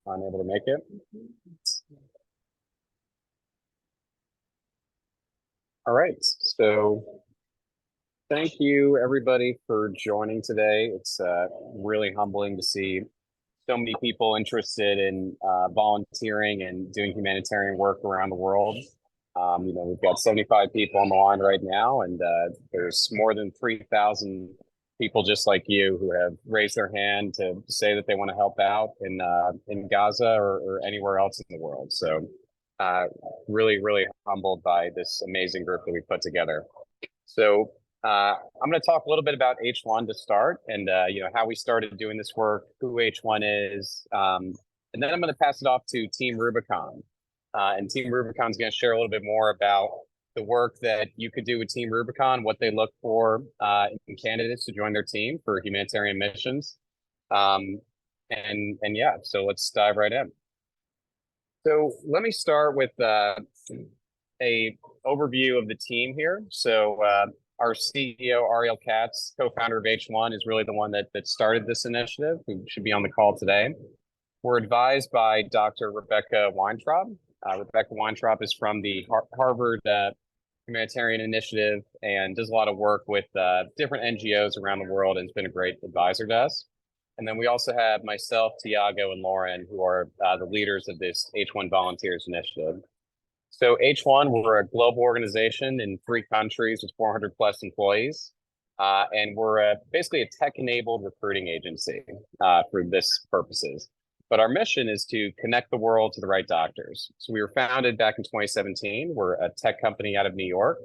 unable to make it. All right, so thank you everybody for joining today. It's really humbling to see so many people interested in volunteering and doing humanitarian work around the world. We've got 75 people on the line right now, and there's more than 3,000 people just like you who have raised their hand to say that they want to help out in Gaza or anywhere else in the world. So really, really humbled by this amazing group that we put together. So I'm going to talk a little bit about H1 to start, and how we started doing this work, who H1 is, and then I'm going to pass it off to Team Rubicon. And Team Rubicon is going to share a little bit more about the work that you could do with Team Rubicon, what they look for in candidates to join their team for humanitarian missions. And yeah, so let's dive right in. So let me start with a overview of the team here. So our CEO, Ariel Katz, co-founder of H1, is really the one that started this initiative, who should be on the call today. We're advised by Dr. Rebecca Weintraub. Rebecca Weintraub is from the Harvard Humanitarian Initiative and does a lot of work with different NGOs around the world and has been a great advisor to us. And then we also have myself, Tiago, and Lauren, who are the leaders of this H1 Volunteers Initiative. So H1, we're a global organization in 3 countries with 400 plus employees. And we're basically a tech-enabled recruiting agency for this purposes. But our mission is to connect the world to the right doctors. So we were founded back in 2017. We're a tech company out of New York.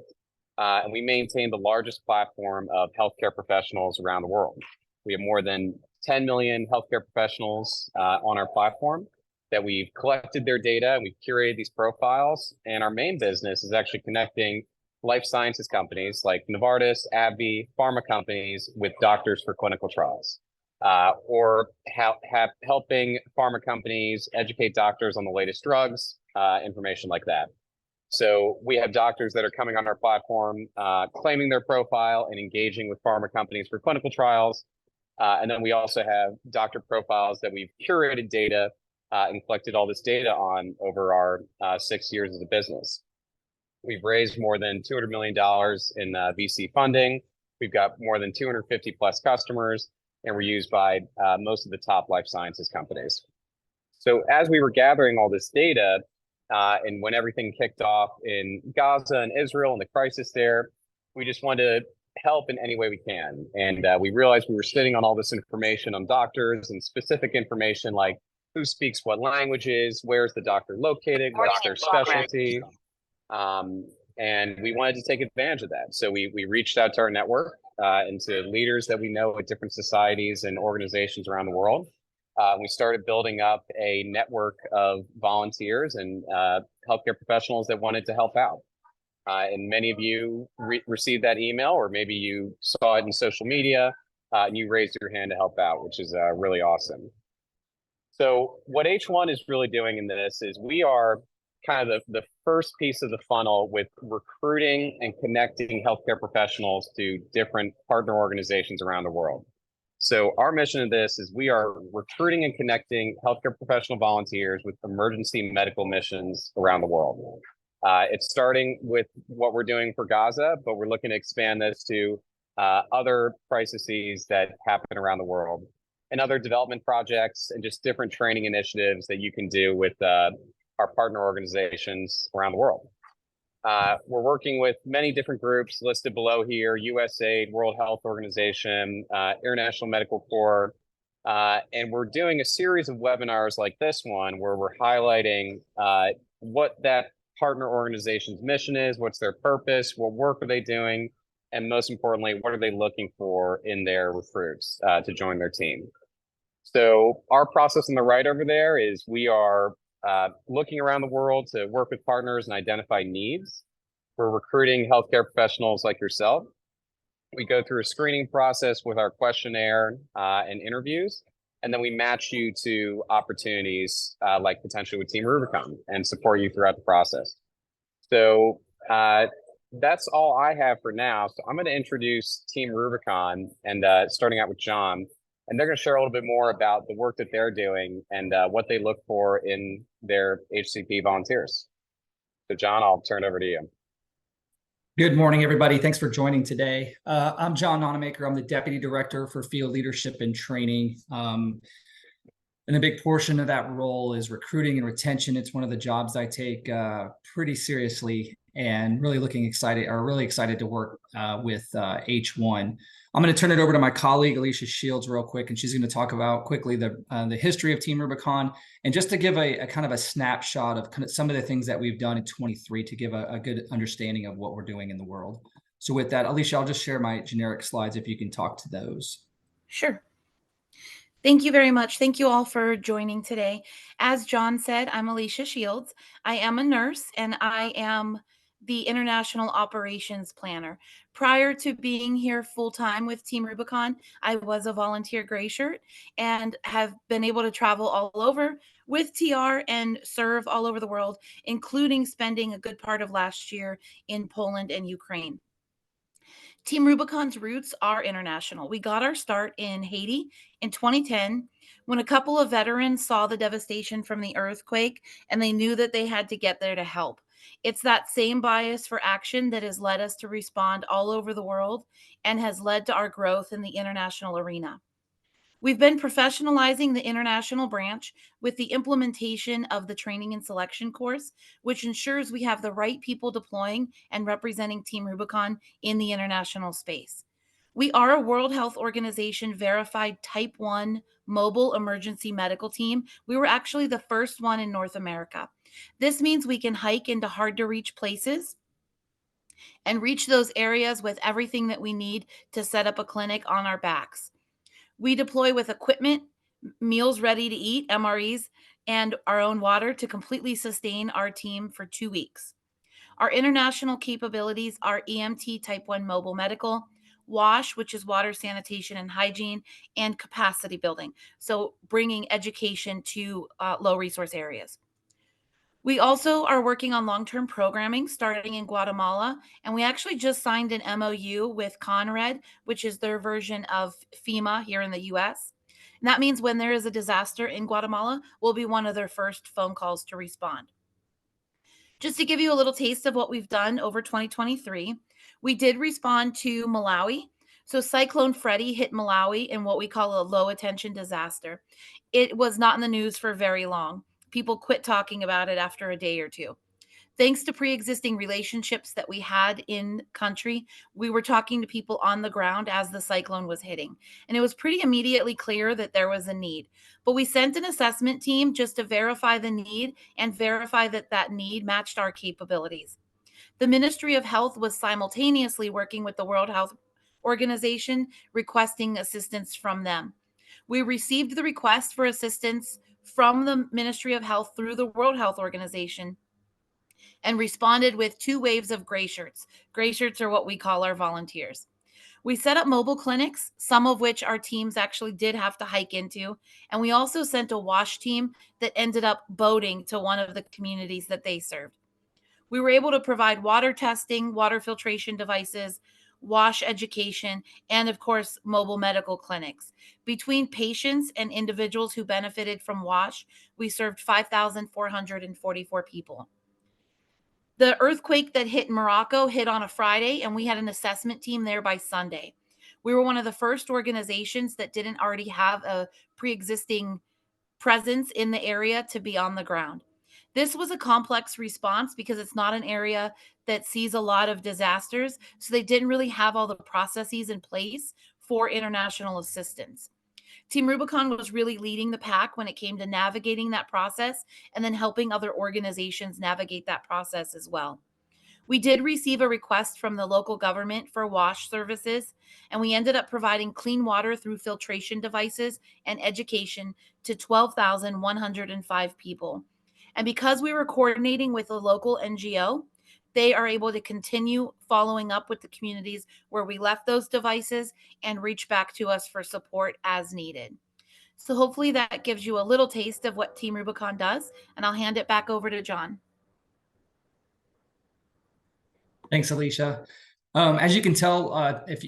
And we maintain the largest platform of healthcare professionals around the world. We have more than 10 million healthcare professionals on our platform that we've collected their data and we've curated these profiles. And our main business is actually connecting life sciences companies like Novartis, AbbVie, pharma companies with doctors for clinical trials, or helping pharma companies educate doctors on the latest drugs, information like that. So we have doctors that are coming on our platform, claiming their profile and engaging with pharma companies for clinical trials. And then we also have doctor profiles that we've curated data and collected all this data on over our 6 years as a business. We've raised more than $200 million in VC funding. We've got more than 250 plus customers, and we're used by most of the top life sciences companies. So as we were gathering all this data, and when everything kicked off in Gaza and Israel and the crisis there, we just wanted to help in any way we can. And we realized we were sitting on all this information on doctors and specific information like who speaks what languages, where's the doctor located, what's their specialty. And we wanted to take advantage of that. So we reached out to our network and to leaders that we know at different societies and organizations around the world. We started building up a network of volunteers and healthcare professionals that wanted to help out. And many of you received that email, or maybe you saw it in social media and you raised your hand to help out, which is really awesome. So what H1 is really doing in this is we are kind of the first piece of the funnel with recruiting and connecting healthcare professionals to different partner organizations around the world. So our mission in this is we are recruiting and connecting healthcare professional volunteers with emergency medical missions around the world. It's starting with what we're doing for Gaza, but we're looking to expand this to other crises that happen around the world and other development projects and just different training initiatives that you can do with our partner organizations around the world. We're working with many different groups listed below here: USAID, World Health Organization, International Medical Corps, and we're doing a series of webinars like this one where we're highlighting what that partner organization's mission is, what's their purpose, what work are they doing, and most importantly, what are they looking for in their recruits to join their team. So our process on the right over there is we are looking around the world to work with partners and identify needs. We're recruiting healthcare professionals like yourself. We go through a screening process with our questionnaire and interviews, and then we match you to opportunities like potentially with Team Rubicon and support you throughout the process. So that's all I have for now. So I'm going to introduce Team Rubicon, and starting out with John. and they're going to share a little bit more about the work that they're doing and what they look for in their HCP volunteers. So, John, I'll turn it over to you. Good morning, everybody. Thanks for joining today. I'm John Nonnemaker. I'm the Deputy Director for Field Leadership and Training. And a big portion of that role is recruiting and retention. It's one of the jobs I take pretty seriously, and really excited to work with H1. I'm going to turn it over to my colleague, Alicia Shields, real quick, and she's going to talk about quickly the history of Team Rubicon, and just to give a kind of a snapshot of kind of some of the things that we've done in 23 to give a good understanding of what we're doing in the world. So with that, Alicia, I'll just share my generic slides if you can talk to those. Sure. Thank you very much. Thank you all for joining today. As John said, I'm Alicia Shields. I am a nurse and I am the International Operations Planner. Prior to being here full-time with Team Rubicon, I was a volunteer gray shirt and have been able to travel all over with TR and serve all over the world, including spending a good part of last year in Poland and Ukraine. Team Rubicon's roots are international. We got our start in Haiti in 2010 when a couple of veterans saw the devastation from the earthquake and they knew that they had to get there to help. It's that same bias for action that has led us to respond all over the world and has led to our growth in the international arena. We've been professionalizing the international branch with the implementation of the training and selection course, which ensures we have the right people deploying and representing Team Rubicon in the international space. We are a World Health Organization verified Type 1 mobile emergency medical team. We were actually the first one in North America. This means we can hike into hard to reach places and reach those areas with everything that we need to set up a clinic on our backs. We deploy with equipment, meals ready to eat, MREs, and our own water to completely sustain our team for 2 weeks. Our international capabilities are EMT Type 1 mobile medical, WASH, which is water, sanitation, and hygiene, and capacity building, so bringing education to low resource areas. We also are working on long-term programming starting in Guatemala, and we actually just signed an MOU with Conred, which is their version of FEMA here in the US. And that means when there is a disaster in Guatemala, we'll be one of their first phone calls to respond. Just to give you a little taste of what we've done over 2023, we did respond to Malawi. So Cyclone Freddy hit Malawi in what we call a low attention disaster. It was not in the news for very long. People quit talking about it after a day or two. Thanks to pre-existing relationships that we had in country, we were talking to people on the ground as the cyclone was hitting. And it was pretty immediately clear that there was a need. But we sent an assessment team just to verify the need and verify that that need matched our capabilities. The Ministry of Health was simultaneously working with the World Health Organization, requesting assistance from them. We received the request for assistance from the Ministry of Health through the World Health Organization and responded with 2 waves of gray shirts. Gray shirts are what we call our volunteers. We set up mobile clinics, some of which our teams actually did have to hike into. And we also sent a WASH team that ended up boating to one of the communities that they served. We were able to provide water testing, water filtration devices, WASH education, and of course, mobile medical clinics. Between patients and individuals who benefited from WASH, we served 5,444 people. The earthquake that hit Morocco hit on a Friday, and we had an assessment team there by Sunday. We were one of the first organizations that didn't already have a pre-existing presence in the area to be on the ground. This was a complex response because it's not an area that sees a lot of disasters, so they didn't really have all the processes in place for international assistance. Team Rubicon was really leading the pack when it came to navigating that process and then helping other organizations navigate that process as well. We did receive a request from the local government for WASH services, and we ended up providing clean water through filtration devices and education to 12,105 people. And because we were coordinating with a local NGO, they are able to continue following up with the communities where we left those devices and reach back to us for support as needed. So hopefully that gives you a little taste of what Team Rubicon does, and I'll hand it back over to John. Thanks, Alicia. As you can tell,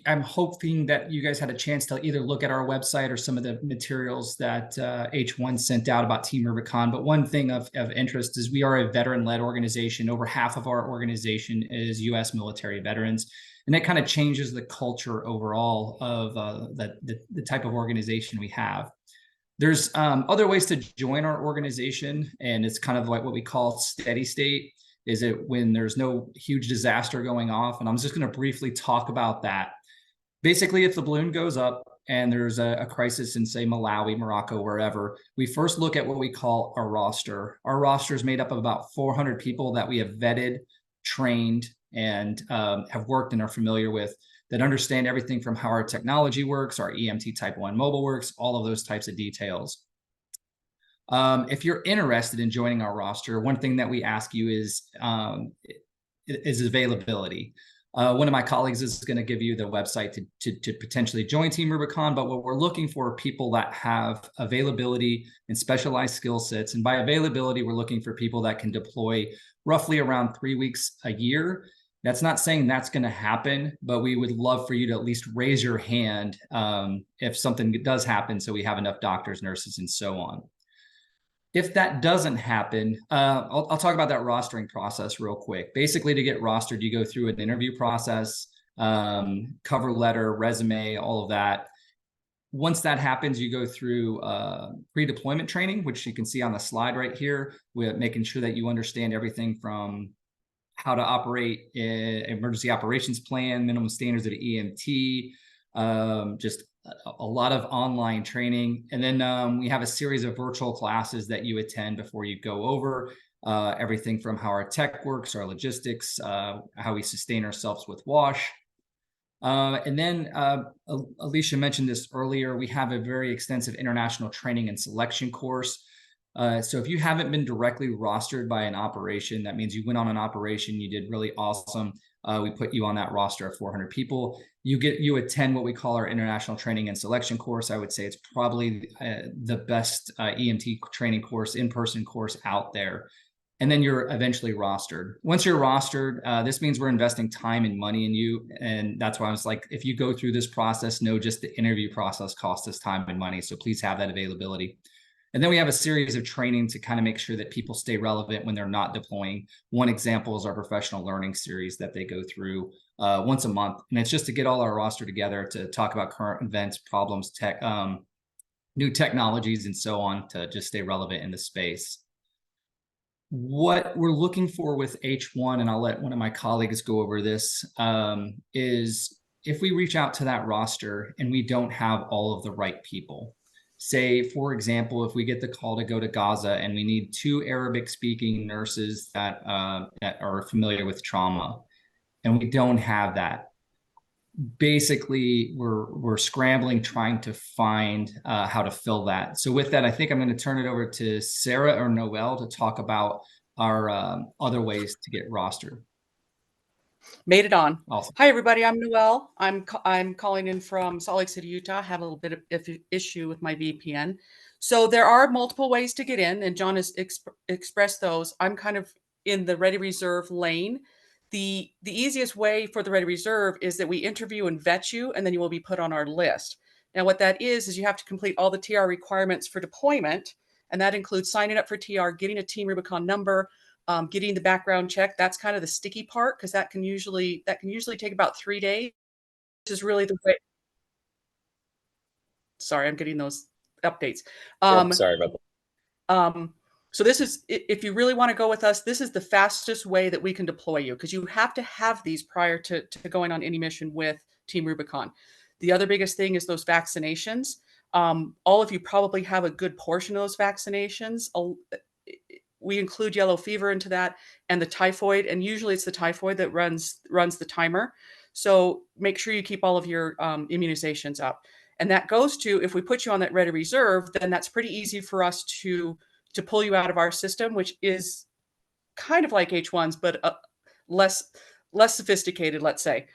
I'm hoping that you guys had a chance to either look at our website or some of the materials that H1 sent out about Team Rubicon. But one thing of interest is we are a veteran-led organization. Over half of our organization is U.S. military veterans. And that kind of changes the culture overall of the type of organization we have. There's other ways to join our organization, and it's kind of like what we call steady state. Is it when there's no huge disaster going off? And I'm just going to briefly talk about that. Basically, if the balloon goes up and there's a crisis in, say, Malawi, Morocco, wherever, we first look at what we call a roster. Our roster is made up of about 400 people that we have vetted, trained, and have worked and are familiar with, that understand everything from how our technology works, our EMT Type 1 mobile works, all of those types of details. If you're interested in joining our roster, one thing that we ask you is availability. One of my colleagues is going to give you the website to potentially join Team Rubicon, but what we're looking for are people that have availability and specialized skill sets. And by availability, we're looking for people that can deploy roughly around 3 weeks a year. That's not saying that's going to happen, but we would love for you to at least raise your hand if something does happen, so we have enough doctors, nurses, and so on. If that doesn't happen, I'll talk about that rostering process real quick. Basically, to get rostered, you go through an interview process, cover letter, resume, all of that. Once that happens, you go through pre-deployment training, which you can see on the slide right here, with making sure that you understand everything from how to operate an emergency operations plan, minimum standards of EMT, just a lot of online training. And then we have a series of virtual classes that you attend before you go over everything from how our tech works, our logistics, how we sustain ourselves with WASH. And then Alicia mentioned this earlier, we have a very extensive international training and selection course. So if you haven't been directly rostered by an operation, that means you went on an operation, you did really awesome. We put you on that roster of 400 people. You attend what we call our international training and selection course. I would say it's probably the best EMT training course, in-person course out there. And then you're eventually rostered. Once you're rostered, this means we're investing time and money in you. And that's why I was like, if you go through this process, know just the interview process costs us time and money. So please have that availability. And then we have a series of training to kind of make sure that people stay relevant when they're not deploying. One example is our professional learning series that they go through once a month. And it's just to get all our roster together to talk about current events, problems, tech, new technologies, and so on, to just stay relevant in the space. What we're looking for with H1, and I'll let one of my colleagues go over this, is if we reach out to that roster and we don't have all of the right people. Say, for example, if we get the call to go to Gaza and we need 2 Arabic-speaking nurses that are familiar with trauma, and we don't have that, basically we're scrambling trying to find how to fill that. So with that, I think I'm going to turn it over to Sarah or Noel to talk about our other ways to get rostered. Made it on. Awesome. Hi, everybody. I'm Noelle. I'm calling in from Salt Lake City, Utah. I have a little bit of issue with my VPN. So there are multiple ways to get in, and John has expressed those. I'm kind of in the Ready Reserve lane. The easiest way for the Ready Reserve is that we interview and vet you, and then you will be put on our list. Now, what that is you have to complete all the TR requirements for deployment, and that includes signing up for TR, getting a Team Rubicon number, getting the background check. That's kind of the sticky part, because that can usually take about 3 days. This is really the way. Sorry, I'm getting those updates. Sorry about that. So this is, if you really want to go with us, this is the fastest way that we can deploy you, because you have to have these prior to going on any mission with Team Rubicon. The other biggest thing is those vaccinations. All of you probably have a good portion of those vaccinations. We include yellow fever into that, and the typhoid, and usually it's the typhoid that runs the timer. So make sure you keep all of your immunizations up. And that goes to, if we put you on that Ready Reserve, then that's pretty easy for us to pull you out of our system, which is kind of like H1's, but less sophisticated, let's say.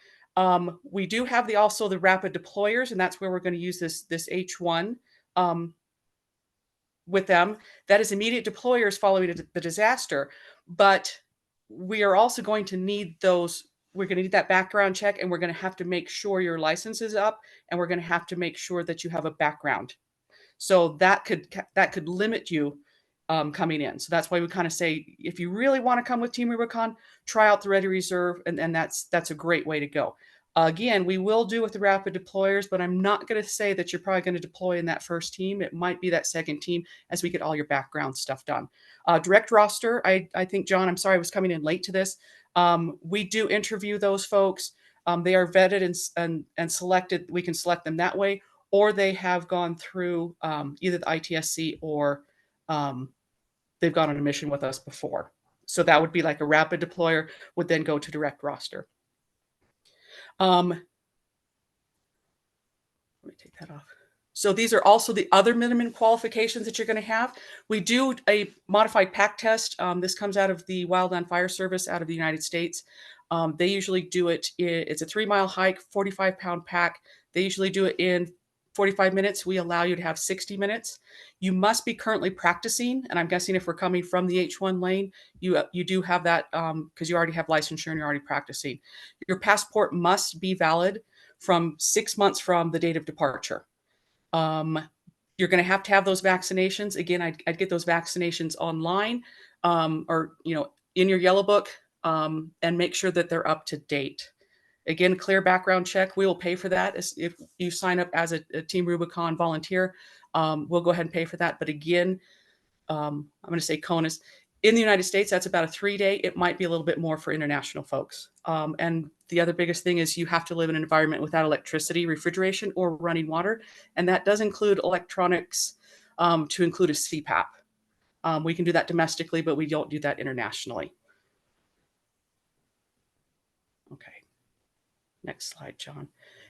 We do have also the rapid deployers, and that's where we're going to use this H1 with them. That is immediate deployers following the disaster, but we are also going to need those we're going to need that background check, and we're going to have to make sure your license is up, and we're going to have to make sure that you have a background. So that could limit you coming in. So that's why we kind of say, if you really want to come with Team Rubicon, try out the Ready Reserve, and that's a great way to go. Again, we will do with the rapid deployers, but I'm not going to say that you're probably going to deploy in that first team. It might be that second team as we get all your background stuff done. Direct roster, I think, John, I'm sorry I was coming in late to this. We do interview those folks. They are vetted and selected. We can select them that way, or they have gone through either the ITSC or they've gone on a mission with us before. So that would be like a rapid deployer would then go to direct roster. Let me take that off. So these are also the other minimum qualifications that you're going to have. We do a modified pack test. This comes out of the Wildland Fire Service out of the United States. They usually do it. It's a 3-mile hike, 45-pound pack. They usually do it in 45 minutes. We allow you to have 60 minutes. You must be currently practicing. And I'm guessing if we're coming from the H1 lane, you do have that because you already have licensure and you're already practicing. Your passport must be valid from 6 months from the date of departure. You're going to have those vaccinations. Again, I'd get those vaccinations online or, in your yellow book and make sure that they're up to date. Again, clear background check. We will pay for that. If you sign up as a Team Rubicon volunteer, we'll go ahead and pay for that. But again, I'm going to say CONUS. In the United States, that's about a 3-day. It might be a little bit more for international folks. And the other biggest thing is you have to live in an environment without electricity, refrigeration, or running water. And that does include electronics to include a CPAP. We can do that domestically, but we don't do that internationally. Okay. Next slide, John.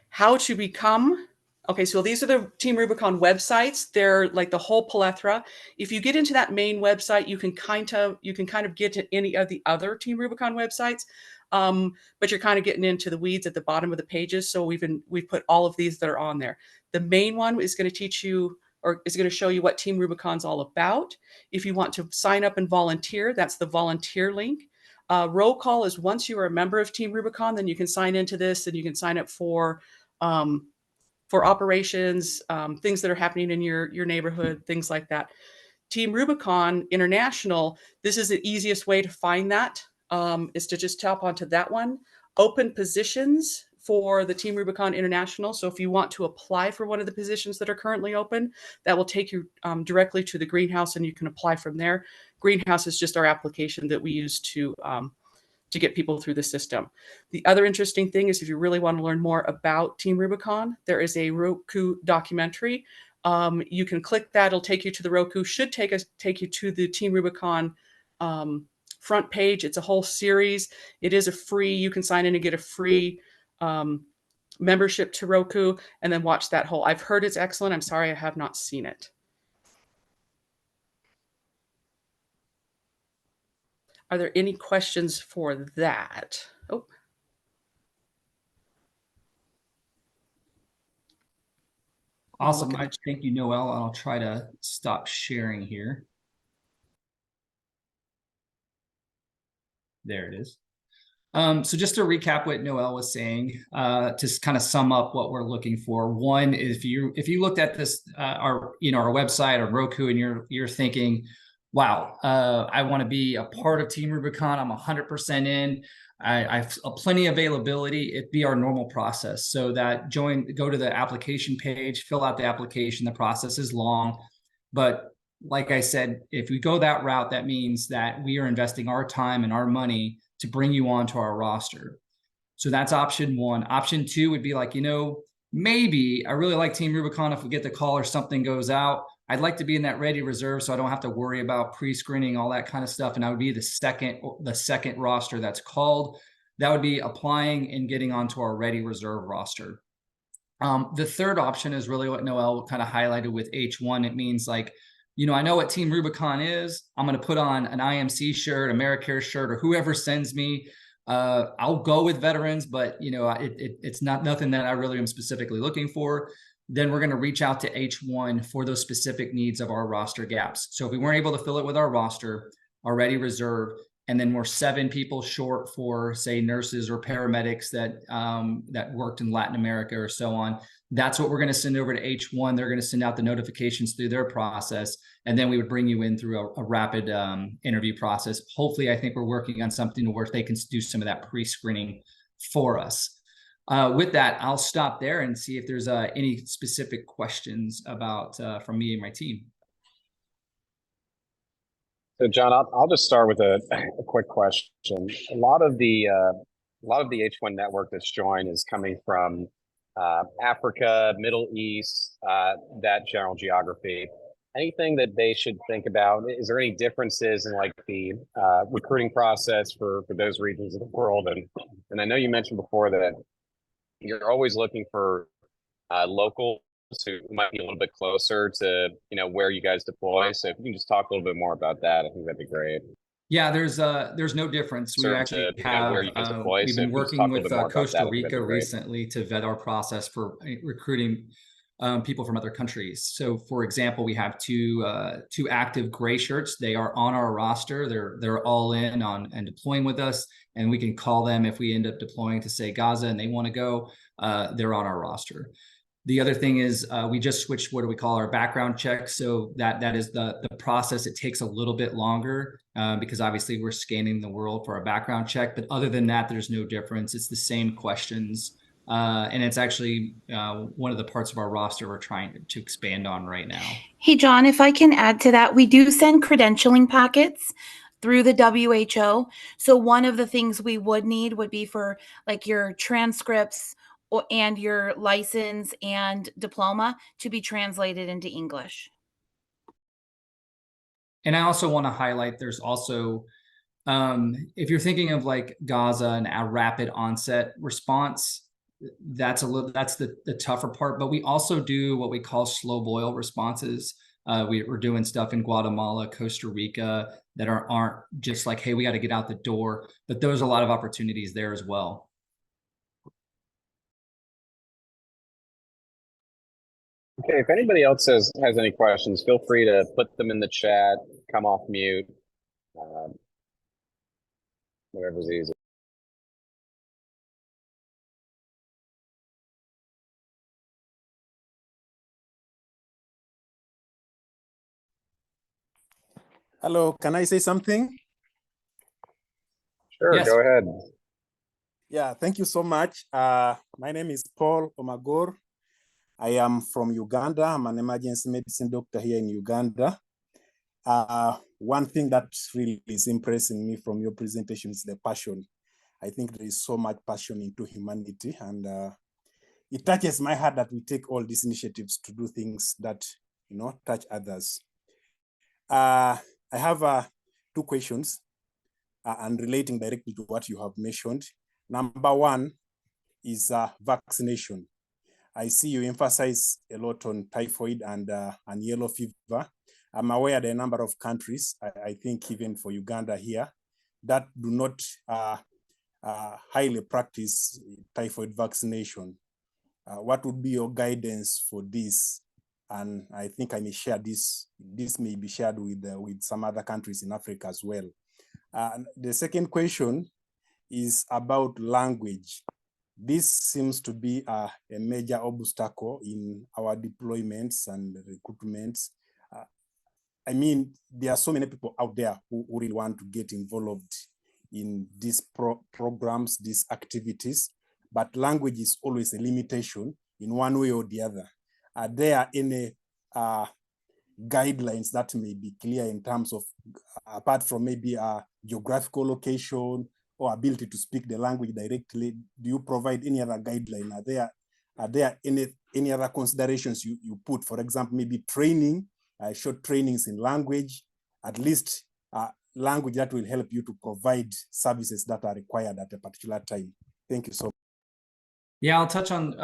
How to become. Okay, so these are the Team Rubicon websites. They're like the whole plethora. If you get into that main website, you can kind of get to any of the other Team Rubicon websites, but you're kind of getting into the weeds at the bottom of the pages. So we've put all of these that are on there. The main one is going to teach you, or is going to show you what Team Rubicon's all about. If you want to sign up and volunteer, that's the volunteer link. Roll call is once you are a member of Team Rubicon, then you can sign into this and you can sign up for operations, things that are happening in your neighborhood, things like that. Team Rubicon International, this is the easiest way to find that, is to just tap onto that one. Open positions for the Team Rubicon International. So if you want to apply for one of the positions that are currently open, that will take you directly to the greenhouse and you can apply from there. Greenhouse is just our application that we use to get people through the system. The other interesting thing is if you really want to learn more about Team Rubicon, there is a Roku documentary. You can click that. It'll take you to the Roku, should take you to the Team Rubicon front page. It's a whole series. It is a free, you can sign in and get a free membership to Roku and then watch that whole. I've heard it's excellent. I'm sorry, I have not seen it. Are there any questions for that? Oh. Awesome. Thank you, Noel. I'll try to stop sharing here. There it is. So just to recap what Noel was saying, to kind of sum up what we're looking for. One is if you looked at this, our website or Roku, and you're thinking, wow, I want to be a part of Team Rubicon. I'm 100% in. I have plenty of availability. It'd be our normal process. So that go to the application page, fill out the application. The process is long, but like I said, if we go that route, that means that we are investing our time and our money to bring you onto our roster. So that's option one. Option two would be like, maybe I really like Team Rubicon. If we get the call or something goes out, I'd like to be in that ready reserve so I don't have to worry about pre-screening, all that kind of stuff. And I would be the second roster that's called. That would be applying and getting onto our ready reserve roster. The third option is really what Noel kind of highlighted with H1. It means like, I know what Team Rubicon is. I'm going to put on an IMC shirt, AmeriCare shirt, or whoever sends me. I'll go with veterans, but it's not nothing that I really am specifically looking for. Then we're going to reach out to H1 for those specific needs of our roster gaps. So if we weren't able to fill it with our roster, our ready reserve, and then we're 7 people short for, say, nurses or paramedics that worked in Latin America or so on. That's what we're going to send over to H1. They're going to send out the notifications through their process, and then we would bring you in through a rapid interview process. Hopefully, I think we're working on something where they can do some of that pre-screening for us. With that, I'll stop there and see if there's any specific questions about from me and my team. So, John, I'll just start with a quick question. A lot of the H1 network that's joined is coming from Africa, Middle East, that general geography. Anything that they should think about? Is there any differences in like the recruiting process for those regions of the world? And I know you mentioned before that you're always looking for locals who might be a little bit closer to, you know, where you guys deploy. So if you can just talk a little bit more about that, I think that'd be great. Yeah, there's no difference. We actually have, we've been working with Costa Rica recently to vet our process for recruiting people from other countries. So for example, we have two active gray shirts. They are on our roster. They're all in on and deploying with us, and we can call them if we end up deploying to, say, Gaza and they want to go. They're on our roster. The other thing is we just switched what do we call our background check. So that is the process. It takes a little bit longer because obviously we're scanning the world for our background check. But other than that, there's no difference. It's the same questions. And it's actually one of the parts of our roster we're trying to expand on right now. Hey, John, if I can add to that, we do send credentialing packets through the WHO. So one of the things we would need would be for like your transcripts and your license and diploma to be translated into English. And I also want to highlight, there's also, if you're thinking of like Gaza and a rapid onset response, that's the tougher part. But we also do what we call slow boil responses. We're doing stuff in Guatemala, Costa Rica that aren't just like, hey, we got to get out the door. But there's a lot of opportunities there as well. Okay, if anybody else has any questions, feel free to put them in the chat, come off mute, whatever's easy. Hello, can I say something? Sure, Yes. Go ahead. Yeah, thank you so much. My name is Paul Omagor. I am from Uganda. I'm an emergency medicine doctor here in Uganda. One thing that really is impressing me from your presentation is the passion. I think there is so much passion into humanity, and it touches my heart that we take all these initiatives to do things that, you know, touch others. I have 2 questions and relating directly to what you have mentioned. Number one is vaccination. I see you emphasize a lot on typhoid and yellow fever. I'm aware there are a number of countries, I think even for Uganda here, that do not highly practice typhoid vaccination. What would be your guidance for this? And I think I may share this. This may be shared with some other countries in Africa as well. The second question is about language. This seems to be a major obstacle in our deployments and recruitments. I mean, there are so many people out there who really want to get involved in these programs, these activities, but language is always a limitation in one way or the other. Are there any guidelines that may be clear in terms of, apart from maybe a geographical location or ability to speak the language directly, do you provide any other guideline? Are there any other considerations you put? For example, maybe training, short trainings in language, at least language that will help you to provide services that are required at a particular time. Thank you so much. Yeah, I'll touch on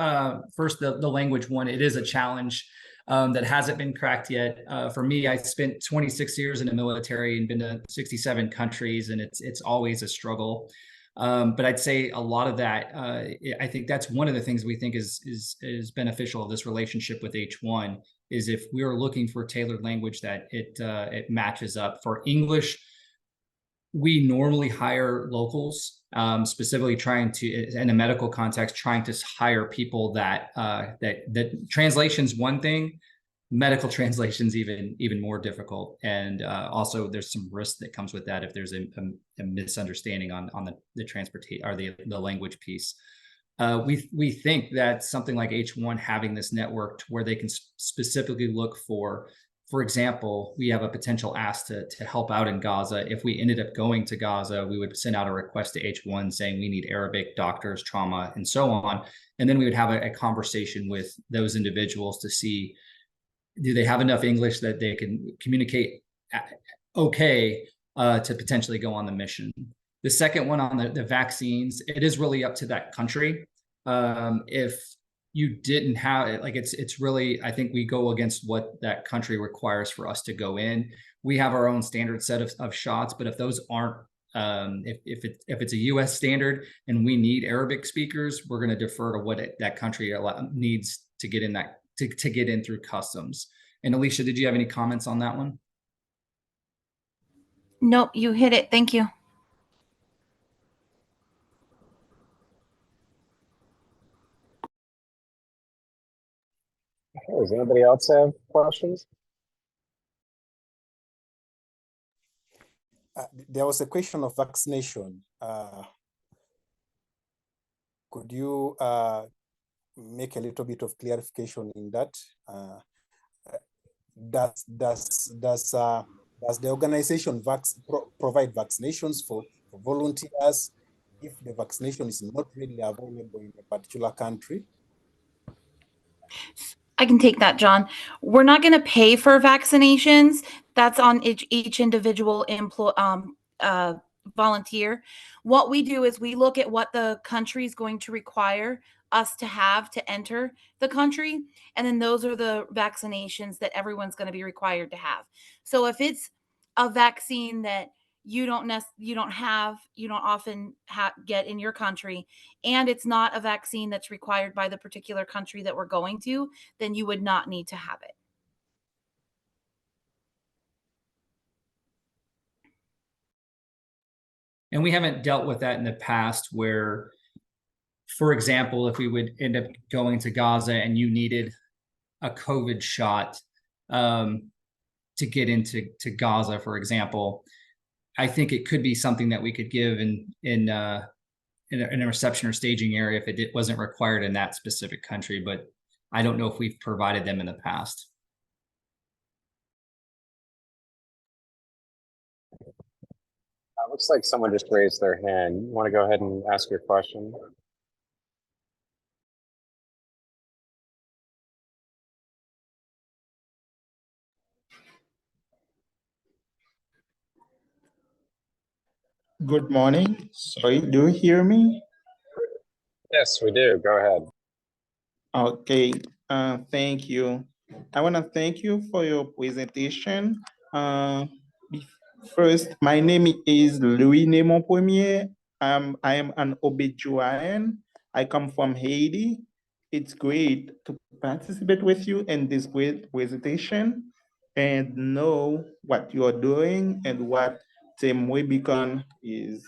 first the language one. It is a challenge that hasn't been cracked yet. For me, I spent 26 years in the military and been to 67 countries, and it's always a struggle. But I'd say a lot of that, I think that's one of the things we think is beneficial of this relationship with H1 is if we're looking for tailored language that it matches up. For English, we normally hire locals, specifically trying to, in a medical context, trying to hire people that translation's one thing, medical translation's even more difficult, and also there's some risk that comes with that if there's a misunderstanding on the transportation or the language piece. We think that something like H1 having this network to where they can specifically look for example, we have a potential ask to help out in Gaza. If we ended up going to Gaza, we would send out a request to H1 saying we need Arabic doctors, trauma, and so on. And then we would have a conversation with those individuals to see, do they have enough English that they can communicate okay to potentially go on the mission. The second one on the vaccines, it is really up to that country. If you didn't have it, like it's really, I think we go against what that country requires for us to go in. We have our own standard set of shots, but if those aren't, if it's a US standard and we need Arabic speakers, we're going to defer to what that country needs to get in that, to get in through customs. And Alicia, did you have any comments on that one? Nope, you hit it. Thank you. Okay, does anybody else have questions? There was a question of vaccination. Could you make a little bit of clarification in that? Does the organization provide vaccinations for volunteers if the vaccination is not really available in a particular country? I can take that, John. We're not going to pay for vaccinations. That's on each individual volunteer. What we do is we look at what the country is going to require us to have to enter the country, and then those are the vaccinations that everyone's going to be required to have. So if it's a vaccine that you don't often get in your country, and it's not a vaccine that's required by the particular country that we're going to, then you would not need to have it. And we haven't dealt with that in the past where, for example, if we would end up going to Gaza and you needed a COVID shot to get into Gaza, for example, I think it could be something that we could give in a reception or staging area if it wasn't required in that specific country, but I don't know if we've provided them in the past. Looks like someone just raised their hand. You want to go ahead and ask your question? Good morning. Sorry, do you hear me? Yes, we do. Go ahead. Okay, thank you. I want to thank you for your presentation. First, my name is Louis Némon Premier. I am an OBGYN. I come from Haiti. It's great to participate with you in this great presentation and know what you are doing and what Team Rubicon is.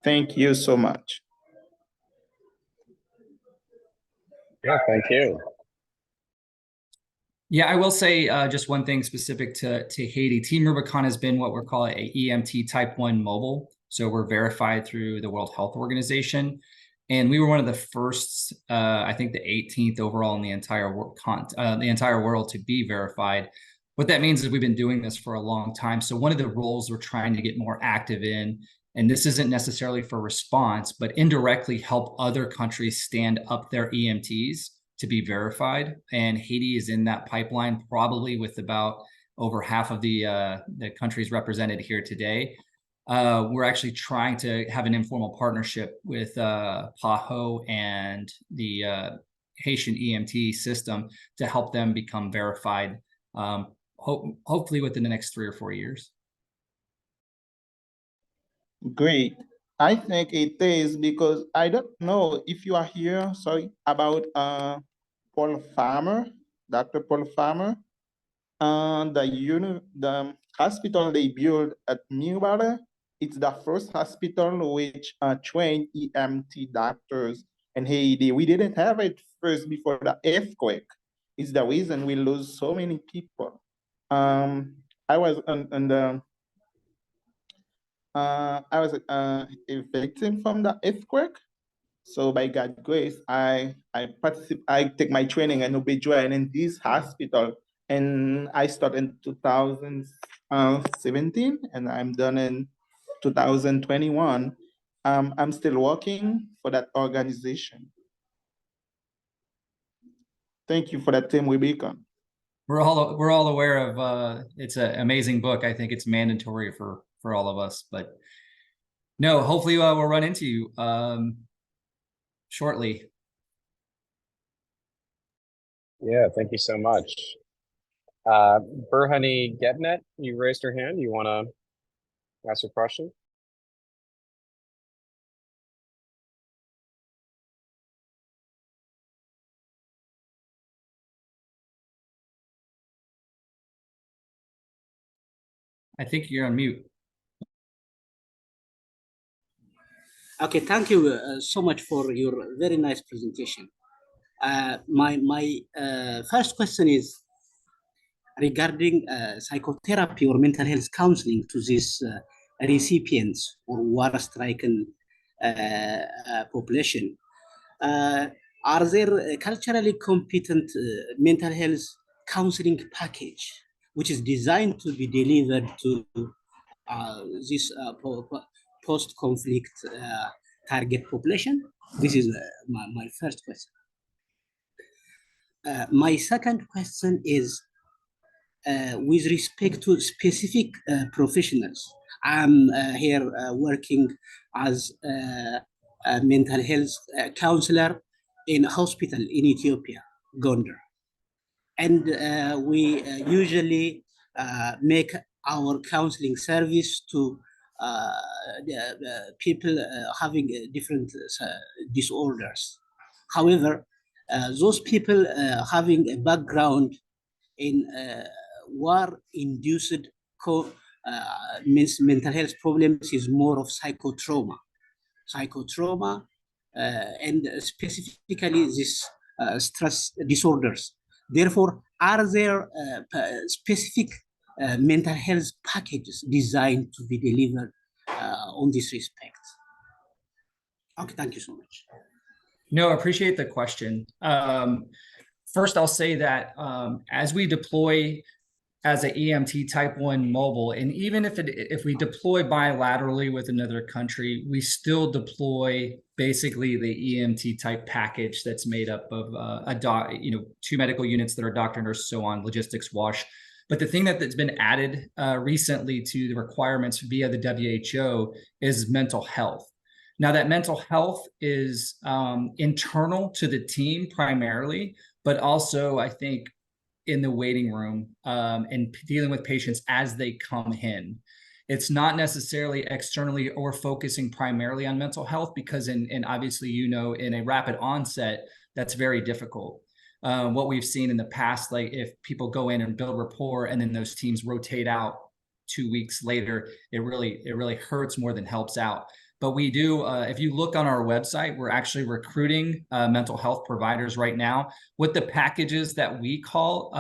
Thank you so much. Yeah, thank you. Yeah, I will say just one thing specific to Haiti. Team Rubicon has been what we're calling a EMT Type 1 mobile. So we're verified through the World Health Organization. And we were one of the first, I think the 18th overall in the entire world to be verified. What that means is we've been doing this for a long time. So one of the roles we're trying to get more active in, and this isn't necessarily for response, but indirectly help other countries stand up their EMTs to be verified. And Haiti is in that pipeline, probably with about over half of the countries represented here today. We're actually trying to have an informal partnership with PAHO and the Haitian EMT system to help them become verified, hopefully within the next 3 or 4 years. Great. I think it is because I don't know if you are here, sorry, about Paul Farmer, Dr. Paul Farmer, the hospital they built at Mirbara. It's the first hospital which trained EMT doctors in Haiti. We didn't have it first before the earthquake. It's the reason we lose so many people. I was a victim from the earthquake. So by God's grace, I take my training in OB/GYN in this hospital, and I started in 2017, and I'm done in 2021. I'm still working for that organization. Thank you for that, Team Rubicon. We're all aware of it's an amazing book. I think it's mandatory for all of us. But no, hopefully we'll run into you shortly. Yeah, thank you so much. Burhani Getnet, you raised your hand. You want to ask a question? I think you're on mute. Okay, thank you so much for your very nice presentation. My first question is regarding psychotherapy or mental health counseling to these recipients or war-stricken population. Are there culturally competent mental health counseling package which is designed to be delivered to this post-conflict target population? This is my first question. My second question is with respect to specific professionals. I'm here working as a mental health counselor in a hospital in Ethiopia, Gondar. And we usually make our counseling service to people having different disorders. However, those people having a background in war-induced mental health problems is more of psychotrauma, and specifically this stress disorders. Therefore, are there specific mental health packages designed to be delivered on this respect? Okay, thank you so much. No, I appreciate the question. First, I'll say that as we deploy as an EMT Type 1 mobile, and even if we deploy bilaterally with another country, we still deploy basically the EMT type package that's made up of 2 medical units that are doctor, nurse, so on, logistics, wash. But the thing that's been added recently to the requirements via the WHO is mental health. Now, that mental health is internal to the team primarily, but also, I think, in the waiting room and dealing with patients as they come in. It's not necessarily externally or focusing primarily on mental health because and obviously, in a rapid onset, that's very difficult. What we've seen in the past, like if people go in and build rapport and then those teams rotate out 2 weeks later, it really hurts more than helps out. But we do, if you look on our website, we're actually recruiting mental health providers right now. What the packages that we call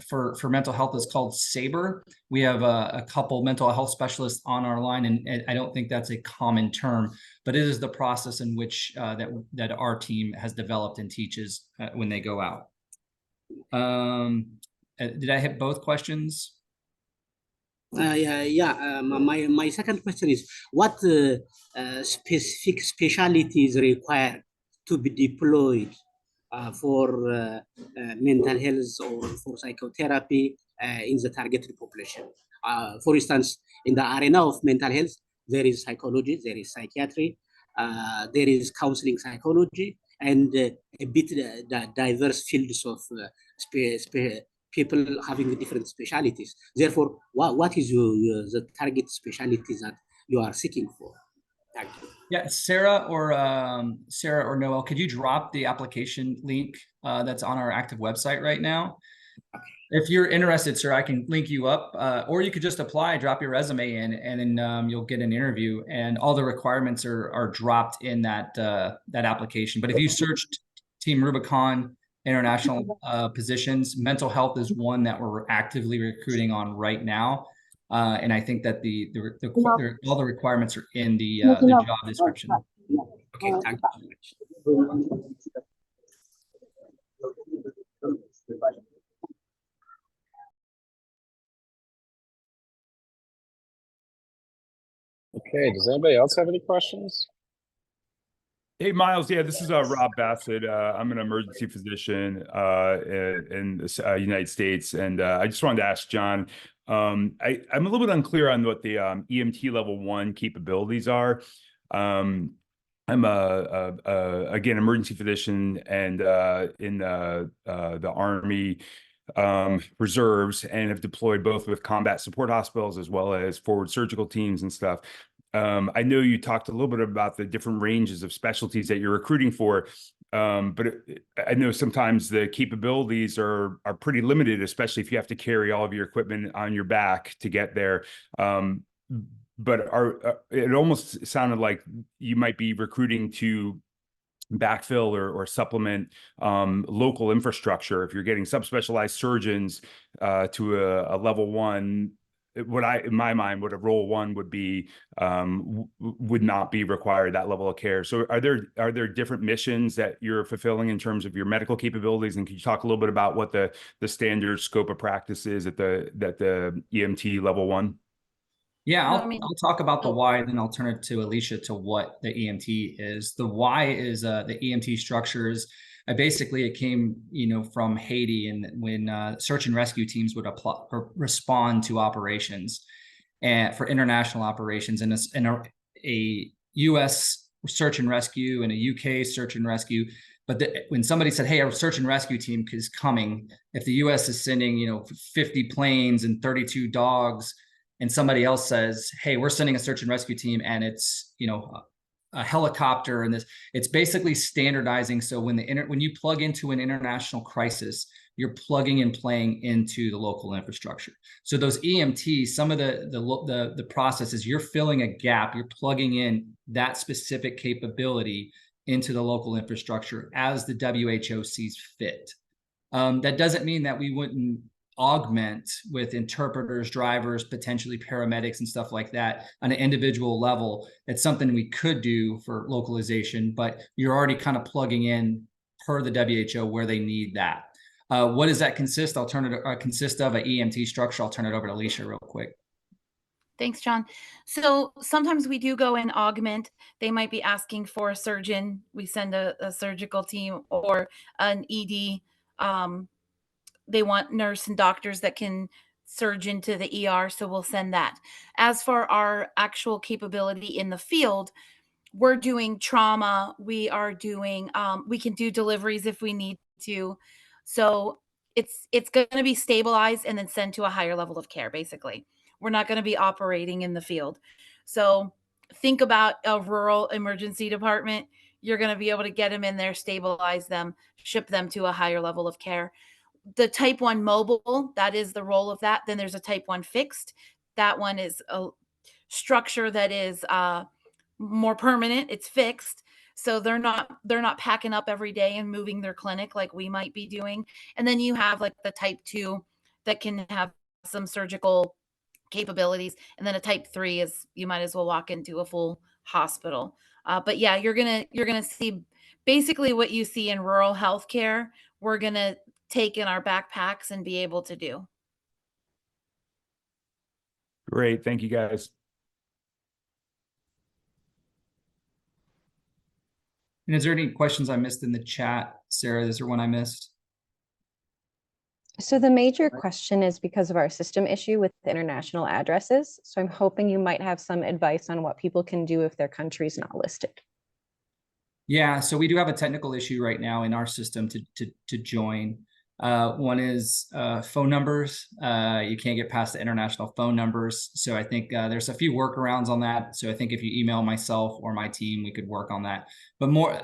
for mental health is called SABRE. We have a couple mental health specialists on our line, and I don't think that's a common term, but it is the process in which that our team has developed and teaches when they go out. Did I hit both questions? My second question is, what specific specialties required to be deployed for mental health or for psychotherapy in the targeted population? For instance, in the arena of mental health, there is psychology, there is psychiatry, there is counseling psychology, and a bit diverse fields of people having different specialties. Therefore, what is the target specialties that you are seeking for? Thank you. Yeah, Sarah or Noel, could you drop the application link that's on our active website right now? If you're interested, sir, I can link you up, or you could just apply, drop your resume in, and then you'll get an interview. And all the requirements are dropped in that application. But if you searched Team Rubicon international positions, mental health is one that we're actively recruiting on right now. And I think that all the requirements are in the job description. Okay, thank you so much. Okay, does anybody else have any questions? Hey, Miles. Yeah, this is Rob Bassett. I'm an emergency physician in the United States. And I just wanted to ask John, I'm a little bit unclear on what the EMT level 1 capabilities are. I'm again, emergency physician and in the Army reserves, and have deployed both with combat support hospitals as well as forward surgical teams and stuff. I know you talked a little bit about the different ranges of specialties that you're recruiting for, but I know sometimes the capabilities are pretty limited, especially if you have to carry all of your equipment on your back to get there. But it almost sounded like you might be recruiting to backfill or supplement local infrastructure. If you're getting subspecialized surgeons to a level 1, in my mind, what a role 1 would be, would not be required that level of care. So are there different missions that you're fulfilling in terms of your medical capabilities? And can you talk a little bit about what the standard scope of practice is at the EMT level 1? Yeah, I'll talk about the why, and then I'll turn it to Alicia to what the EMT is. The why is the EMT structures. Basically, it came, from Haiti, and when search and rescue teams would respond to operations, and for international operations, and a U.S. search and rescue and a UK search and rescue. But when somebody said, "Hey, our search and rescue team is coming," if the U.S. is sending, 50 planes and 32 dogs, and somebody else says, "Hey, we're sending a search and rescue team," and it's, a helicopter, and it's basically standardizing. So when you plug into an international crisis, you're plugging and playing into the local infrastructure. So those EMTs, some of the processes, you're filling a gap, you're plugging in that specific capability into the local infrastructure as the WHO sees fit. That doesn't mean that we wouldn't augment with interpreters, drivers, potentially paramedics and stuff like that on an individual level. It's something we could do for localization, but you're already kind of plugging in per the WHO where they need that. What does that consist? Consist of an EMT structure. I'll turn it over to Alicia real quick. Thanks, John. So sometimes we do go and augment. They might be asking for a surgeon. We send a surgical team, or an ED. They want nurse and doctors that can surge into the ER, so we'll send that. As for our actual capability in the field, we're doing trauma. We are doing, we can do deliveries if we need to. So it's going to be stabilized and then sent to a higher level of care, basically. We're not going to be operating in the field. So think about a rural emergency department. You're going to be able to get them in there, stabilize them, ship them to a higher level of care. The type 1 mobile, that is the role of that. Then there's a type 1 fixed. That one is a structure that is more permanent. It's fixed. So they're not packing up every day and moving their clinic like we might be doing. And then you have like the type 2 that can have some surgical capabilities. And then a type 3 is, you might as well walk into a full hospital. But yeah, you're gonna see basically what you see in rural healthcare. We're gonna take in our backpacks and be able to do. Great. Thank you, guys. And is there any questions I missed in the chat, Sarah? Is there one I missed? So the major question is because of our system issue with the international addresses. So I'm hoping you might have some advice on what people can do if their country's not listed. Yeah, so we do have a technical issue right now in our system to join. One is phone numbers. You can't get past the international phone numbers. So I think there's a few workarounds on that. So I think if you email myself or my team, we could work on that. But more,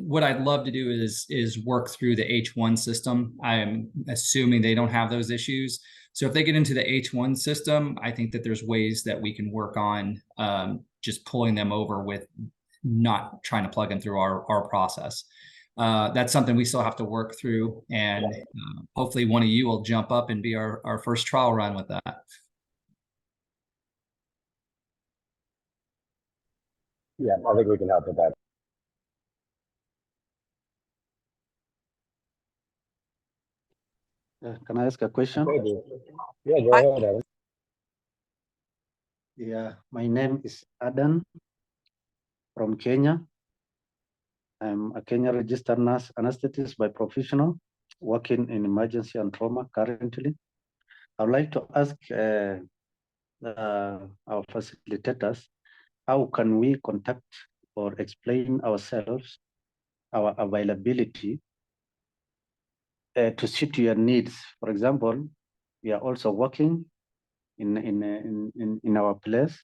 what I'd love to do is work through the H1 system. I'm assuming they don't have those issues. So if they get into the H1 system, I think that there's ways that we can work on just pulling them over with not trying to plug them through our process. That's something we still have to work through, and hopefully one of you will jump up and be our first trial run with that. Yeah, I think we can help with that. Can I ask a question? Yeah, go ahead, Evan. Yeah, my name is Adan from Kenya. I'm a Kenya registered nurse anesthetist by professional, working in emergency and trauma currently. I would like to ask our facilitators, how can we contact or explain ourselves, our availability to suit your needs? For example, we are also working in our place.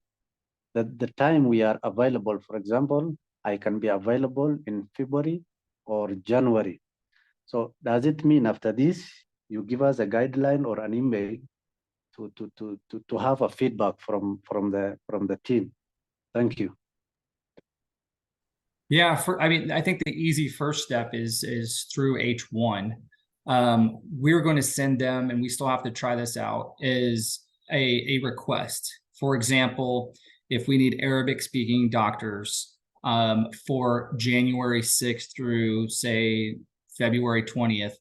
The time we are available, for example, I can be available in February or January. So does it mean after this, you give us a guideline or an email to have a feedback from the team? Thank you. Yeah, I mean, I think the easy first step is through H1. We're going to send them, and we still have to try this out, is a request. For example, if we need Arabic speaking doctors for January 6th through, say, February 20th,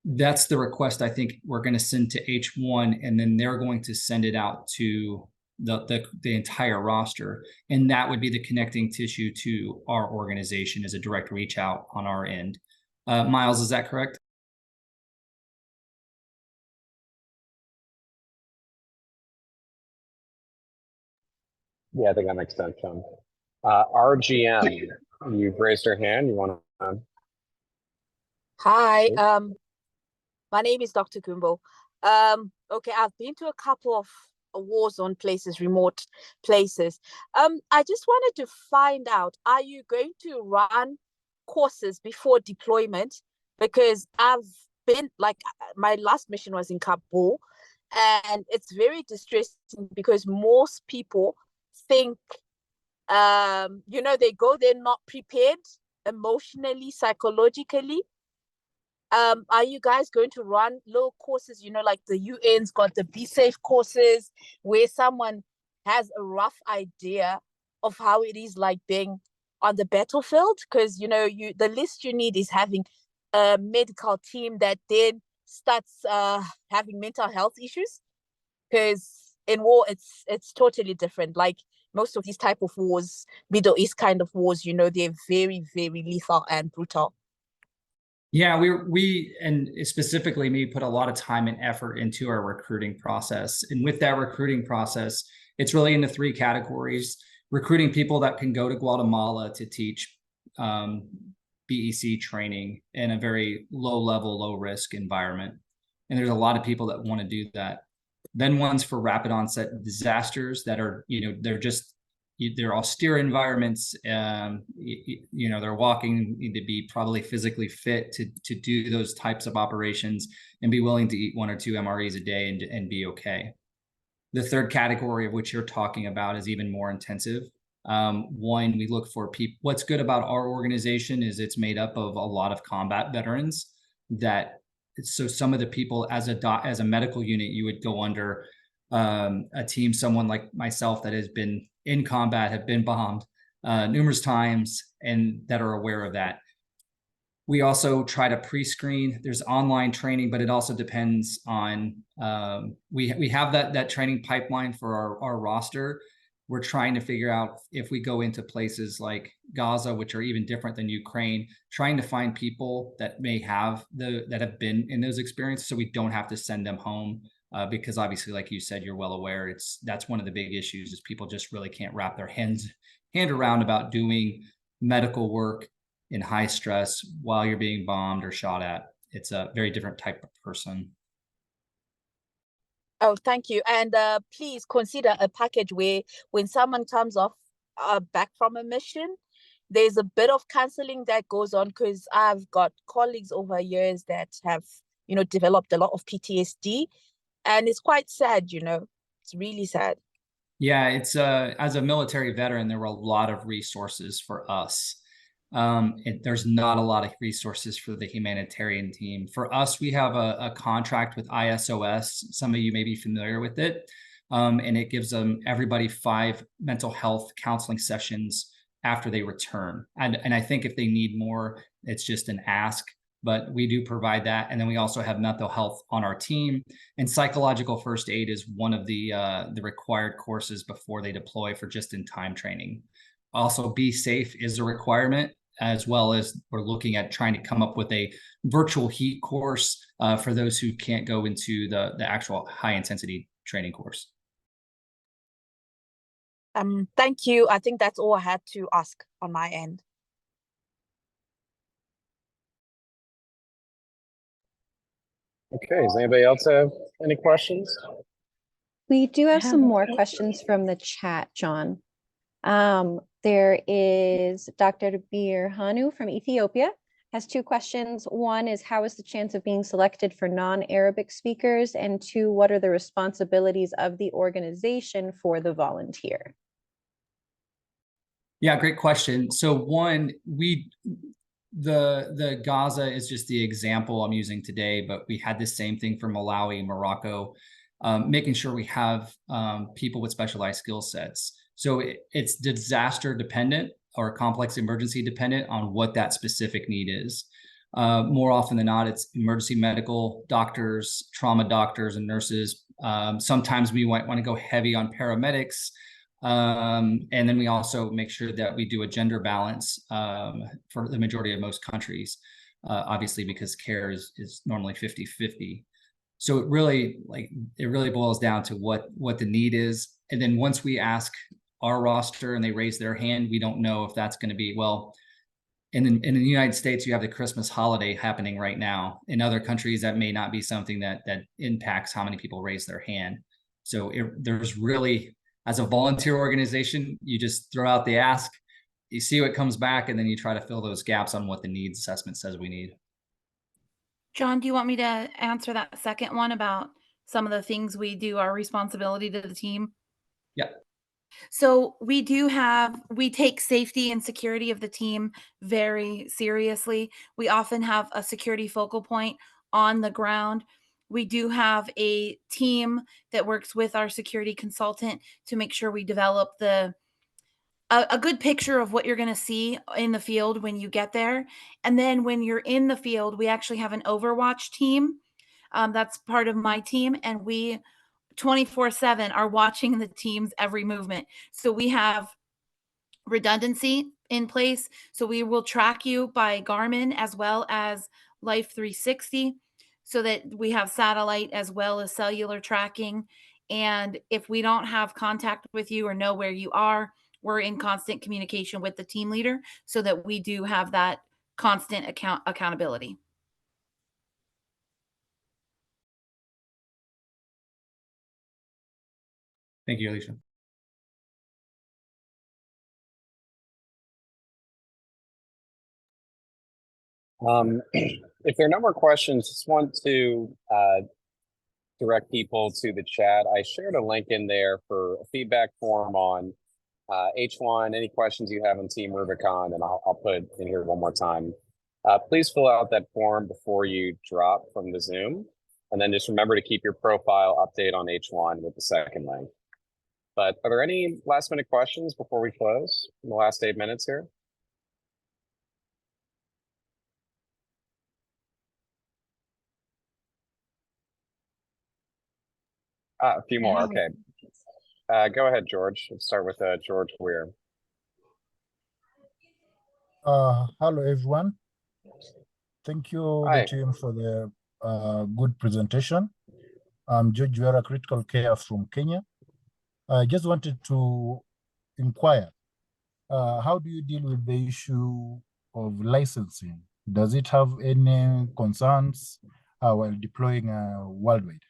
that's the request I think we're going to send to H1, and then they're going to send it out to the entire roster. And that would be the connecting tissue to our organization as a direct reach out on our end. Miles, is that correct? Yeah, I think that makes sense, John. RGM, you've raised your hand. You want to? Hi, my name is Dr. Kumbo. Okay, I've been to a couple of war zone places, remote places. I just wanted to find out, are you going to run courses before deployment? Because I've been, like, my last mission was in Kabul, and it's very distressing because most people think, they go there not prepared emotionally, psychologically. Are you guys going to run little courses, like the UN's got the Be Safe courses, where someone has a rough idea of how it is like being on the battlefield? Because, the least you need is having a medical team that then starts having mental health issues. Because in war, it's totally different. Like most of these type of wars, Middle East kind of wars, they're very, very lethal and brutal. Yeah, we and specifically me put a lot of time and effort into our recruiting process. And with that recruiting process, it's really into 3 categories: recruiting people that can go to Guatemala to teach BEC training in a very low level, low risk environment. And there's a lot of people that want to do that. Then ones for rapid onset disasters that are, they're austere environments. They're walking, need to be probably physically fit to do those types of operations and be willing to eat 1 or 2 MREs a day and be okay. The third category of which you're talking about is even more intensive. One, we look for people. What's good about our organization is it's made up of a lot of combat veterans. So some of the people as a medical unit, you would go under a team, someone like myself that has been in combat, have been bombed numerous times, and that are aware of that. We also try to pre-screen. There's online training, but it also depends on, we have that training pipeline for our roster. We're trying to figure out if we go into places like Gaza, which are even different than Ukraine, trying to find people that may have that have been in those experiences, so we don't have to send them home. Because obviously, like you said, you're well aware, that's one of the big issues is people just really can't wrap their hand around about doing medical work in high stress while you're being bombed or shot at. it's a very different type of person. Oh, thank you. And please consider a package where when someone comes off back from a mission, there's a bit of counseling that goes on, because I've got colleagues over years that have, developed a lot of PTSD, and it's quite sad, it's really sad. Yeah, it's as a military veteran, there were a lot of resources for us. There's not a lot of resources for the humanitarian team. For us, we have a contract with ISOS. Some of you may be familiar with it. And it gives everybody 5 mental health counseling sessions after they return. And I think if they need more, it's just an ask, but we do provide that. And then we also have mental health on our team, and psychological first aid is one of the required courses before they deploy for just-in-time training. Also, be safe is a requirement, as well as we're looking at trying to come up with a virtual heat course for those who can't go into the actual high intensity training course. Thank you. I think that's all I had to ask on my end. Okay, does anybody else have any questions? We do have some more questions from the chat, John. There is Dr. Birhanu from Ethiopia has 2 questions. One is, how is the chance of being selected for non-Arabic speakers? And 2, what are the responsibilities of the organization for the volunteer? Yeah, great question. So one, the Gaza is just the example I'm using today, but we had the same thing for Malawi, Morocco, making sure we have people with specialized skill sets. So it's disaster dependent or complex emergency dependent on what that specific need is. More often than not, it's emergency medical doctors, trauma doctors, and nurses. Sometimes we want to go heavy on paramedics. And then we also make sure that we do a gender balance for the majority of most countries, obviously, because care is normally 50-50. So it really boils down to what the need is. And then once we ask our roster and they raise their hand, we don't know if that's going to be, well, in the United States, you have the Christmas holiday happening right now. In other countries, that may not be something that impacts how many people raise their hand. So there's really, as a volunteer organization, you just throw out the ask, you see what comes back, and then you try to fill those gaps on what the needs assessment says we need. John, do you want me to answer that second one about some of the things we do, our responsibility to the team? Yeah. So we take safety and security of the team very seriously. We often have a security focal point on the ground. We do have a team that works with our security consultant to make sure we develop a good picture of what you're going to see in the field when you get there. And then when you're in the field, we actually have an overwatch team. That's part of my team. And we 24/7 are watching the team's every movement. So we have redundancy in place. So we will track you by Garmin as well as Life 360, so that we have satellite as well as cellular tracking. And if we don't have contact with you or know where you are, we're in constant communication with the team leader so that we do have that constant accountability. Thank you, Alicia. If there are no more questions, just want to direct people to the chat. I shared a link in there for a feedback form on H1, any questions you have on Team Rubicon, and I'll put it in here one more time. Please fill out that form before you drop from the Zoom, and then just remember to keep your profile update on H1 with the second link. But are there any last minute questions before we close in the last 8 minutes here? A few more, okay. Go ahead, George. Let's start with George Weir. Hello, everyone. Thank you, Hi. the team, for the good presentation. I'm George Weir, Critical Care from Kenya. I just wanted to inquire, how do you deal with the issue of licensing does it have any concerns while deploying worldwide?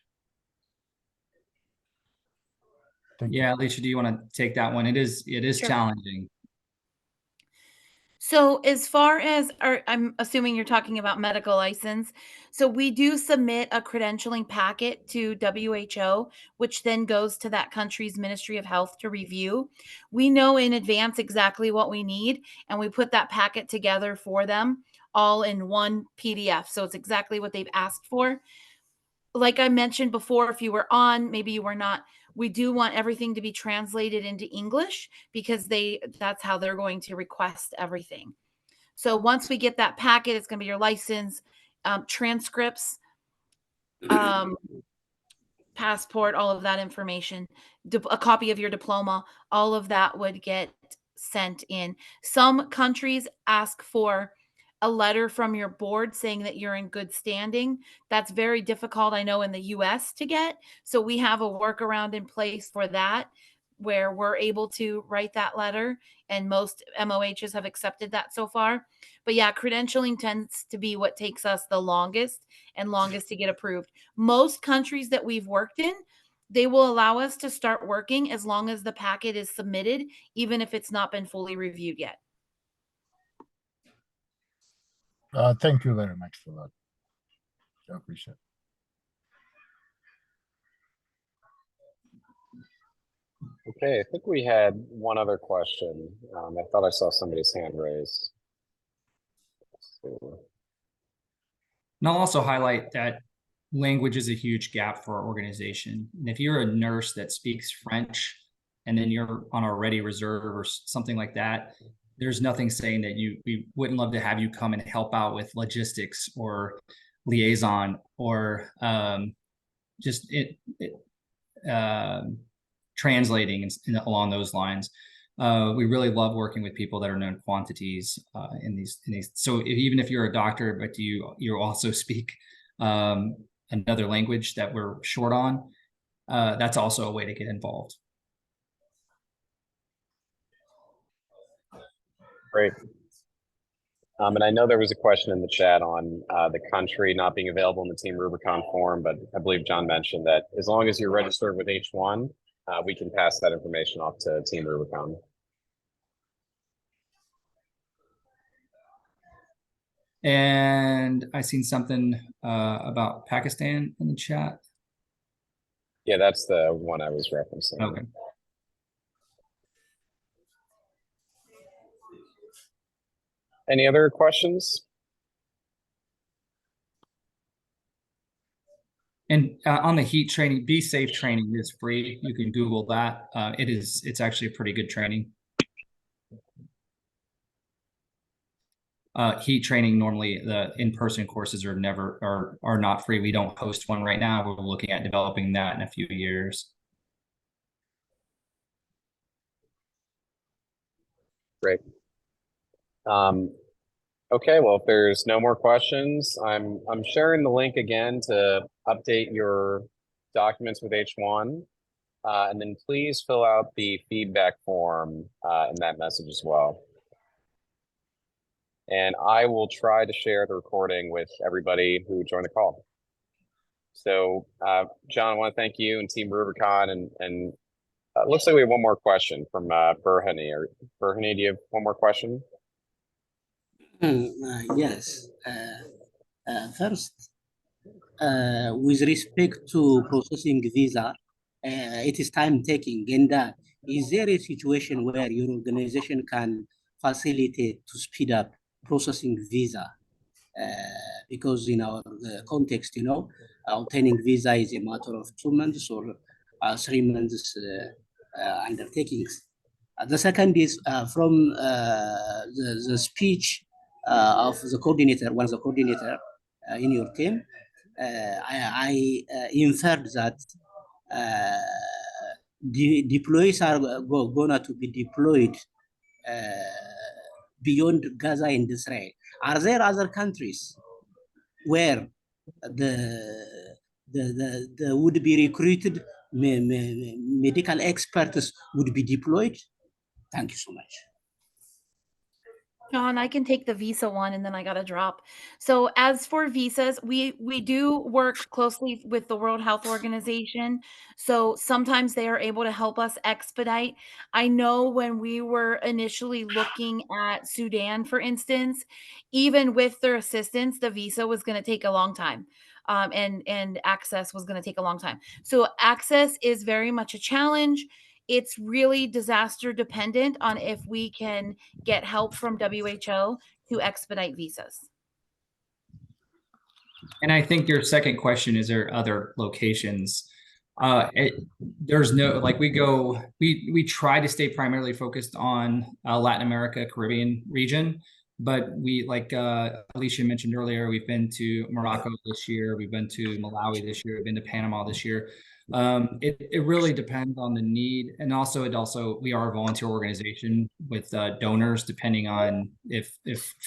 Thank you. Yeah, Alicia, do you want to take that one? It is Sure. challenging. So as far as I'm assuming you're talking about medical license. So we do submit a credentialing packet to WHO, which then goes to that country's Ministry of Health to review. We know in advance exactly what we need, and we put that packet together for them all in one PDF. So it's exactly what they've asked for. Like I mentioned before, if you were on, maybe you were not, we do want everything to be translated into English because that's how they're going to request everything. So once we get that packet, it's going to be your license, transcripts, passport, all of that information, a copy of your diploma, all of that would get sent in. Some countries ask for a letter from your board saying that you're in good standing. That's very difficult, I know, in the US to get. So we have a workaround in place for that, where we're able to write that letter, and most MOHs have accepted that so far. But yeah, credentialing tends to be what takes us the longest to get approved. Most countries that we've worked in, they will allow us to start working as long as the packet is submitted, even if it's not been fully reviewed yet. Thank you very much for that. I appreciate it. Okay, I think we had one other question. I thought I saw somebody's hand raised. Let's see. And I'll also highlight that language is a huge gap for our organization. And if you're a nurse that speaks French and then you're on our ready reserve or something like that, there's nothing saying that we wouldn't love to have you come and help out with logistics or liaison or translating along those lines. We really love working with people that are known quantities in these. So even if you're a doctor, but you also speak another language that we're short on, that's also a way to get involved. Great. And I know there was a question in the chat on the country not being available in the Team Rubicon form, but I believe John mentioned that as long as you're registered with H1, we can pass that information off to Team Rubicon. And I seen something about Pakistan in the chat. Yeah, that's the one I was referencing. Okay. Any other questions? And on the heat training, Be Safe training is free. You can Google that. It's actually a pretty good training. Heat training, normally the in-person courses are not free. We don't host one right now. We're looking at developing that in a few years. Great. Okay, well, if there's no more questions, I'm sharing the link again to update your documents with H1. And then please fill out the feedback form in that message as well. And I will try to share the recording with everybody who joined the call. So, John, I want to thank you and Team Rubicon. And looks like we have one more question from Burhani. Burhani, do you have one more question? Yes. First, with respect to processing visa, it is time taking. And is there a situation where your organization can facilitate to speed up processing visa? Because in our context, obtaining visa is a matter of 2 months or 3 months undertakings. The second is from the speech of the coordinator, one of the coordinator in your team. I inferred that the deployees are going to be deployed beyond Gaza and Israel. Are there other countries where the would be recruited medical experts would be deployed? Thank you so much. John, I can take the visa one and then I got to drop. So as for visas, we do work closely with the World Health Organization. So sometimes they are able to help us expedite. I know when we were initially looking at Sudan, for instance, even with their assistance, the visa was going to take a long time. And access was going to take a long time. So access is very much a challenge. It's really disaster dependent on if we can get help from WHO to expedite visas. And I think your second question is there other locations? There's no, like we try to stay primarily focused on Latin America, Caribbean region, but we, like Alicia mentioned earlier, we've been to Morocco this year, we've been to Malawi this year, we've been to Panama this year. It really depends on the need, and also we are a volunteer organization with donors, depending on if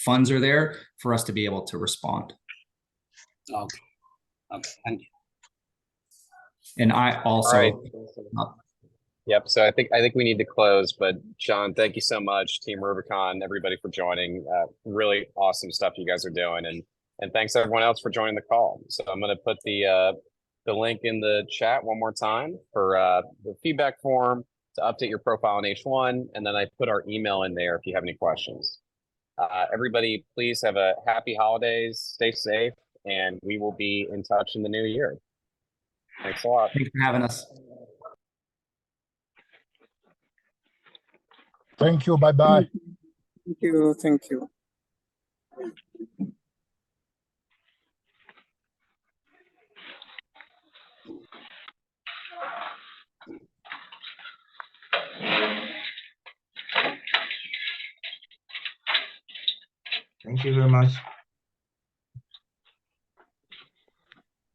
funds are there for us to be able to respond. Okay. Okay. Thank you. And I also. Right. Yep. So I think we need to close, but John, thank you so much, Team Rubicon, everybody for joining. Really awesome stuff you guys are doing, and thanks everyone else for joining the call. So I'm going to put the link in the chat one more time for the feedback form to update your profile in H1, and then I put our email in there if you have any questions. Everybody, please have a happy holidays, stay safe, and we will be in touch in the new year. Thanks a lot. Thanks for having us. Thank you. Bye-bye. Thank you. Thank you. Thank you very much.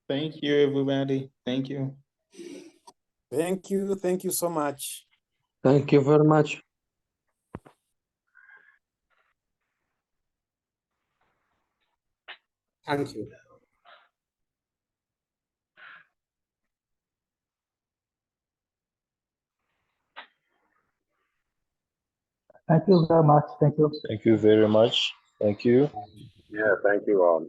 Thank you, everybody. Thank you. Thank you. Thank you so much. Thank you very much. Thank you. Thank you very much. Thank you. Thank you very much. Thank you. Yeah, thank you all.